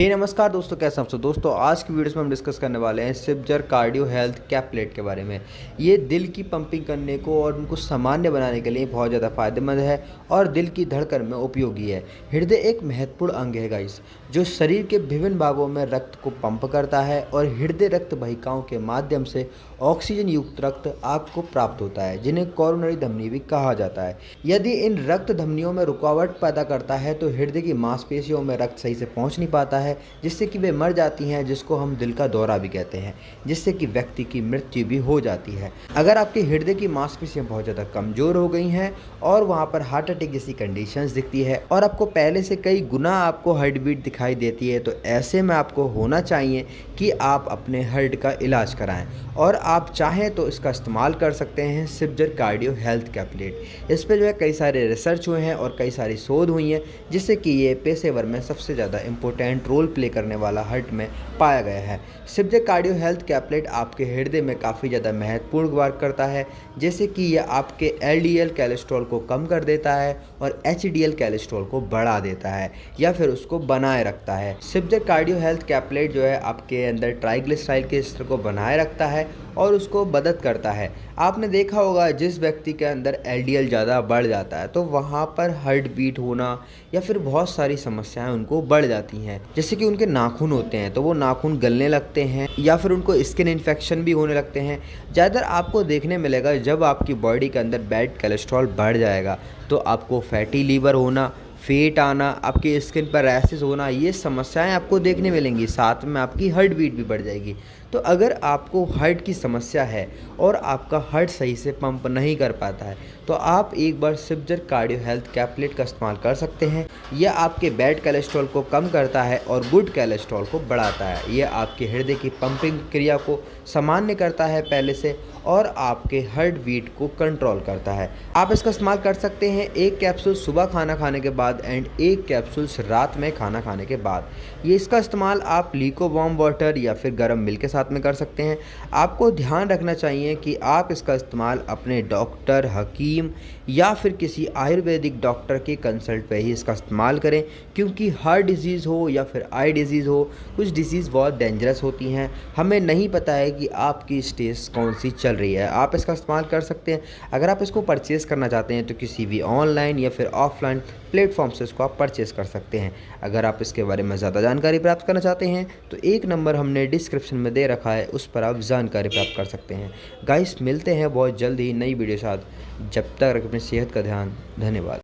नमस्कार दोस्तों, कैसे हैं आप सब। दोस्तों आज की वीडियो में हम डिस्कस करने वाले हैं सिपजर कार्डियो हेल्थ कैप्लेट के बारे में। ये दिल की पंपिंग करने को और उनको सामान्य बनाने के लिए बहुत ज़्यादा फायदेमंद है और दिल की धड़कन में उपयोगी है। हृदय एक महत्वपूर्ण अंग है गाइस, जो शरीर के विभिन्न भागों में रक्त को पंप करता है और हृदय रक्त वाहिकाओं के माध्यम से ऑक्सीजन युक्त रक्त आपको प्राप्त होता है, जिन्हें कोरोनरी धमनी भी कहा जाता है। यदि इन रक्त धमनियों में रुकावट पैदा करता है तो हृदय की मांसपेशियों में रक्त सही से पहुंच नहीं पाता है, जिससे कि वे मर जाती हैं, जिसको हम दिल का दौरा भी कहते हैं, जिससे कि व्यक्ति की मृत्यु भी हो जाती है। अगर आपके हृदय की मांसपेशियां बहुत ज़्यादा कमज़ोर हो गई हैं और वहाँ पर हार्ट अटैक जैसी कंडीशंस दिखती है और आपको पहले से कई गुना आपको हार्ट बीट दिखाई देती है, तो ऐसे में आपको होना चाहिए कि आप अपने हार्ट का इलाज कराएं। और आप चाहें तो इसका इस्तेमाल कर सकते हैं सिपजर कार्डियो हेल्थ कैप्लेट। इस पर जो है कई सारे रिसर्च हुए हैं और कई सारी शोध हुई हैं, जिससे कि ये पेशेवर में सबसे ज़्यादा इम्पोर्टेंट रोल प्ले करने वाला हार्ट में पाया गया है। सिपजर कार्डियो हेल्थ कैप्लेट आपके हृदय में काफ़ी ज़्यादा महत्वपूर्ण वर्क करता है, जैसे कि यह आपके LDL कोलेस्ट्रॉल को कम कर देता है और HDL कोलेस्ट्रॉल को बढ़ा देता है या फिर उसको बनाए रखता है। सिपजर कार्डियो हेल्थ कैप्लेट जो है आपके अंदर ट्राइग्लिसराइड के स्तर को बनाए रखता है और उसको मदद करता है। आपने देखा होगा जिस व्यक्ति के अंदर LDL ज़्यादा बढ़ जाता है तो वहाँ पर हार्ट बीट होना या फिर बहुत सारी समस्याएं उनको बढ़ जाती हैं, जैसे कि उनके नाखून होते हैं तो वो नाखून गलने लगते हैं या फिर उनको स्किन इन्फेक्शन भी होने लगते हैं। ज़्यादातर आपको देखने मिलेगा जब आपकी बॉडी के अंदर बैड कोलेस्ट्रॉल बढ़ जाएगा तो आपको फैटी लीवर होना, फेट आना, आपकी स्किन पर रैशेस होना, ये समस्याएं आपको देखने मिलेंगी। साथ में आपकी हार्ट बीट भी बढ़ जाएगी। तो अगर आपको हार्ट की समस्या है और आपका हार्ट सही से पंप नहीं कर पाता है तो आप एक बार सिपजर कार्डियो हेल्थ कैप्लेट का इस्तेमाल कर सकते हैं। यह आपके बैड कोलेस्ट्रॉल को कम करता है और गुड कोलेस्ट्रॉल को बढ़ाता है। यह आपके हृदय की पंपिंग क्रिया को सामान्य करता है पहले से और आपके हार्ट बीट को कंट्रोल करता है। आप इसका इस्तेमाल कर सकते हैं 1 कैप्सूल सुबह खाना खाने के बाद एंड 1 कैप्सूल रात में खाना खाने के बाद। ये इसका इस्तेमाल आप लीको वार्म वाटर या फिर गर्म मिल्क के साथ में कर सकते हैं। आपको ध्यान रखना चाहिए कि आप इसका इस्तेमाल अपने डॉक्टर, हकीम या फिर किसी आयुर्वेदिक डॉक्टर के कंसल्ट पे ही इसका इस्तेमाल करें, क्योंकि हार्ट डिजीज़ हो या फिर आई डिजीज़ हो, कुछ डिजीज़ बहुत डेंजरस होती हैं। हमें नहीं पता है कि आपकी स्टेज कौन सी चल रही है। आप इसका इस्तेमाल कर सकते हैं। अगर आप इसको परचेज़ करना चाहते हैं तो किसी भी ऑनलाइन या फिर ऑफलाइन प्लेटफॉर्म से इसको आप परचेज़ कर सकते हैं। अगर आप इसके बारे में ज़्यादा जानकारी प्राप्त करना चाहते हैं तो एक नंबर हमने डिस्क्रिप्शन में दे रखा है, उस पर आप जानकारी प्राप्त कर सकते हैं। गाइस, मिलते हैं बहुत जल्द ही नई वीडियो के साथ। जब तक रखें अपनी सेहत का ध्यान। धन्यवाद।